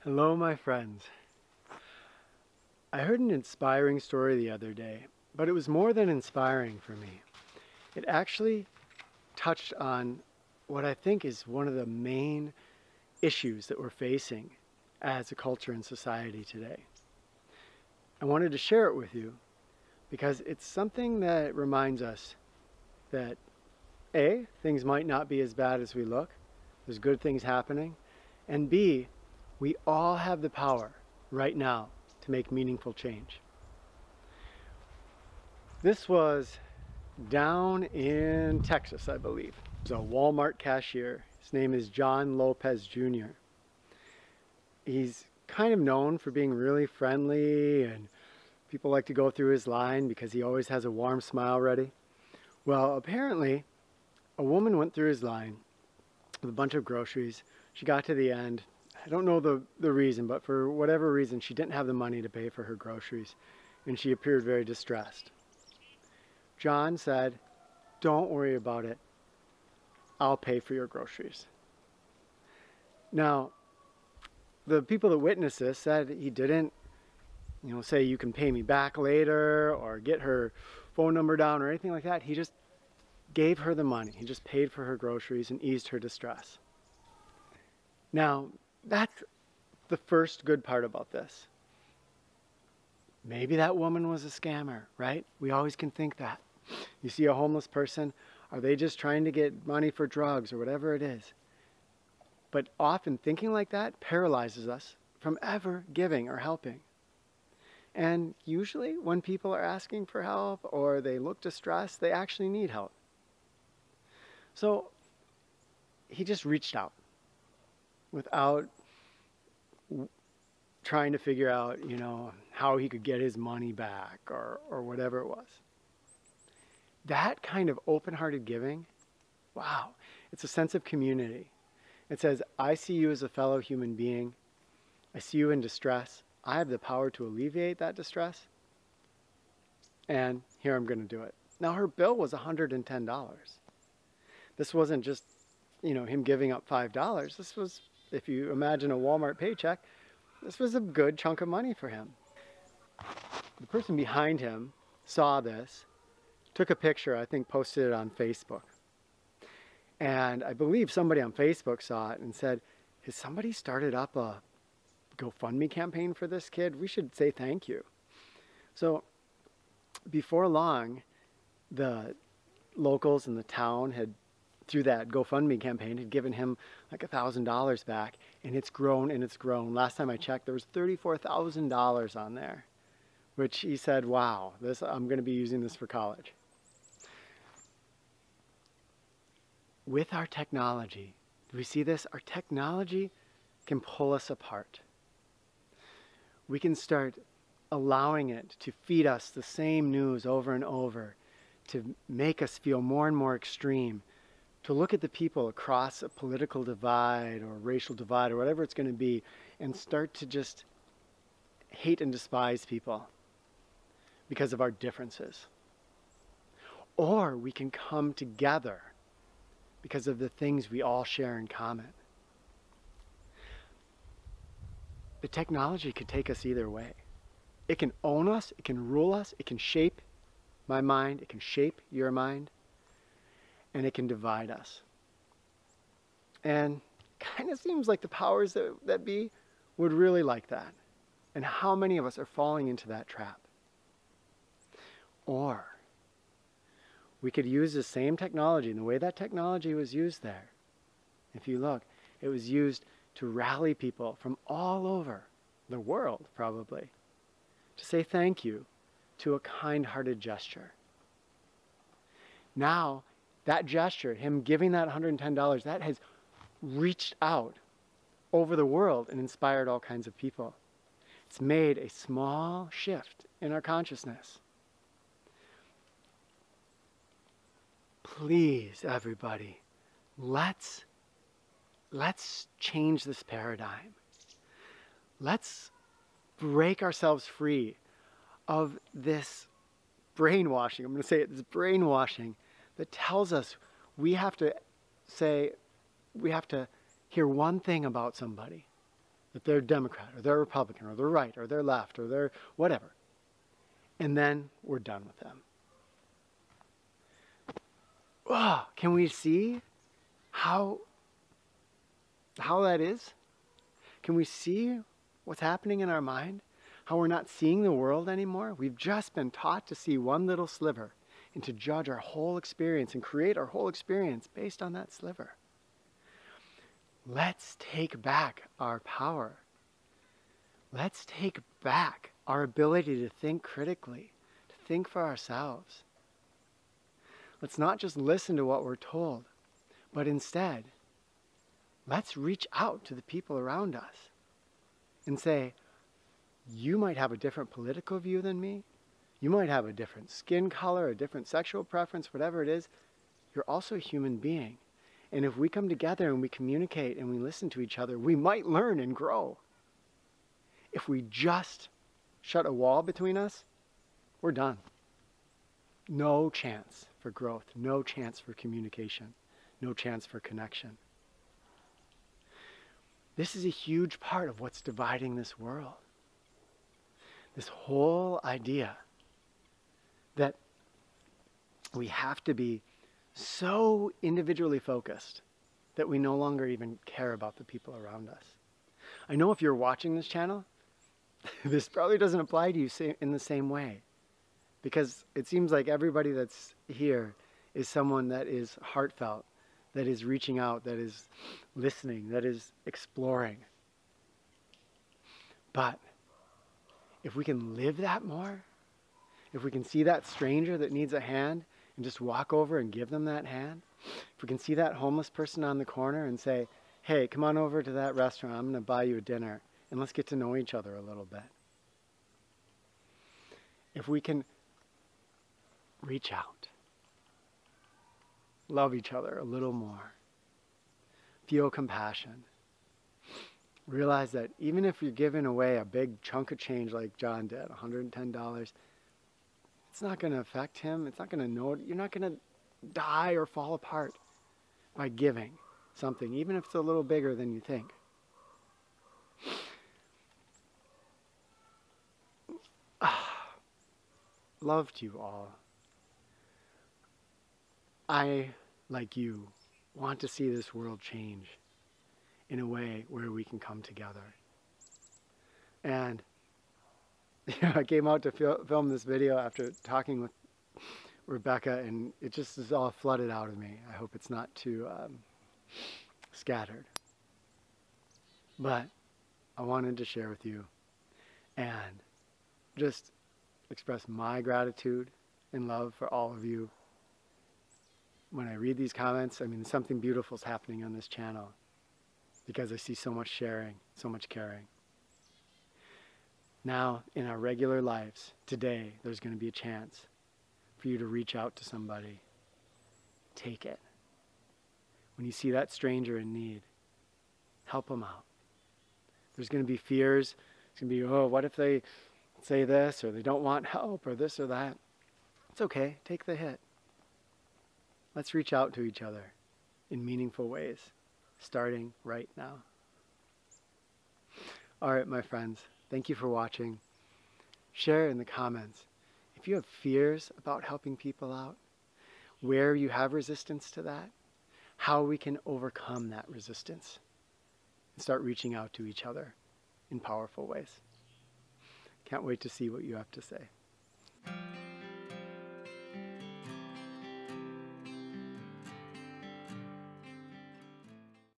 Hello, my friends. I heard an inspiring story the other day, but it was more than inspiring for me. It actually touched on what I think is one of the main issues that we're facing as a culture and society today. I wanted to share it with you because it's something that reminds us that A, things might not be as bad as we look, there's good things happening, and B, we all have the power right now to make meaningful change. This was down in Texas, I believe. There's a Walmart cashier. His name is John Lopez Jr. He's kind of known for being really friendly, and people like to go through his line because he always has a warm smile ready. Well, apparently a woman went through his line with a bunch of groceries. She got to the end. I don't know the reason, but for whatever reason, she didn't have the money to pay for her groceries, and she appeared very distressed. John said, "Don't worry about it. I'll pay for your groceries." Now, the people that witnessed this said he didn't, say you can pay me back later or get her phone number down or anything like that. He just gave her the money. He just paid for her groceries and eased her distress. Now, that's the first good part about this. Maybe that woman was a scammer, right? We always can think that. You see a homeless person, are they just trying to get money for drugs or whatever it is? But often thinking like that paralyzes us from ever giving or helping. And usually when people are asking for help or they look distressed, they actually need help. So he just reached out without trying to figure out, how he could get his money back or whatever it was. That kind of open-hearted giving, wow, it's a sense of community. It says, I see you as a fellow human being. I see you in distress. I have the power to alleviate that distress. And here I'm going to do it. Now her bill was $110. This wasn't just, him giving up $5. This was, if you imagine a Walmart paycheck, this was a good chunk of money for him. The person behind him saw this, took a picture, I think posted it on Facebook. And I believe somebody on Facebook saw it and said, has somebody started up a GoFundMe campaign for this kid? We should say thank you. So before long, the locals in the town had, through that GoFundMe campaign, had given him like $1,000 back, and it's grown and it's grown. Last time I checked, there was $34,000 on there, which he said, wow, I'm going to be using this for college. With our technology, do we see this? Our technology can pull us apart. We can start allowing it to feed us the same news over and over, to make us feel more and more extreme, to look at the people across a political divide or racial divide or whatever it's going to be and start to just hate and despise people because of our differences. Or we can come together because of the things we all share in common. The technology could take us either way. It can own us, it can rule us, it can shape my mind, it can shape your mind, and it can divide us. And kind of seems like the powers that be would really like that. And how many of us are falling into that trap? Or we could use the same technology, and the way that technology was used there, if you look, it was used to rally people from all over the world, probably, to say thank you to a kind-hearted gesture. Now, that gesture, him giving that $110, that has reached out over the world and inspired all kinds of people. It's made a small shift in our consciousness. Please, everybody, let's change this paradigm. Let's break ourselves free of this brainwashing. I'm going to say it, this brainwashing that tells us we have to hear one thing about somebody. that they're Democrat or they're Republican or they're right or they're left or they're whatever. And then we're done with them. Oh, can we see how that is? Can we see what's happening in our mind? How we're not seeing the world anymore? We've just been taught to see one little sliver and to judge our whole experience and create our whole experience based on that sliver. Let's take back our power. Let's take back our ability to think critically, to think for ourselves. Let's not just listen to what we're told, but instead, let's reach out to the people around us and say, you might have a different political view than me. You might have a different skin color, a different sexual preference, whatever it is. You're also a human being. And if we come together and we communicate and we listen to each other, we might learn and grow. If we just shut a wall between us, we're done. No chance for growth, no chance for communication, no chance for connection. This is a huge part of what's dividing this world. This whole idea that we have to be so individually focused that we no longer even care about the people around us. I know if you're watching this channel, this probably doesn't apply to you in the same way, because it seems like everybody that's here is someone that is heartfelt, that is reaching out, that is listening, that is exploring. But if we can live that more, if we can see that stranger that needs a hand and just walk over and give them that hand, if we can see that homeless person on the corner and say, hey, come on over to that restaurant, I'm going to buy you a dinner, and let's get to know each other a little bit. If we can reach out, love each other a little more, feel compassion, realize that even if you're giving away a big chunk of change like John did, $110, it's not going to affect him. It's not going to know it. You're not going to die or fall apart by giving something, even if it's a little bigger than you think. Love to you all. I, like you, want to see this world change in a way where we can come together. And I came out to film this video after talking with Rebecca, and it just is all flooded out of me. I hope it's not too scattered. But I wanted to share with you and just express my gratitude and love for all of you. When I read these comments, I mean, something beautiful is happening on this channel because I see so much sharing, so much caring. Now, in our regular lives, today, there's going to be a chance for you to reach out to somebody. Take it. When you see that stranger in need, help them out. There's going to be fears. It's going to be, oh, what if they say this, or they don't want help, or this or that? It's okay. Take the hit. Let's reach out to each other in meaningful ways, starting right now. All right, my friends, thank you for watching. Share in the comments if you have fears about helping people out, where you have resistance to that, how we can overcome that resistance and start reaching out to each other in powerful ways. Can't wait to see what you have to say.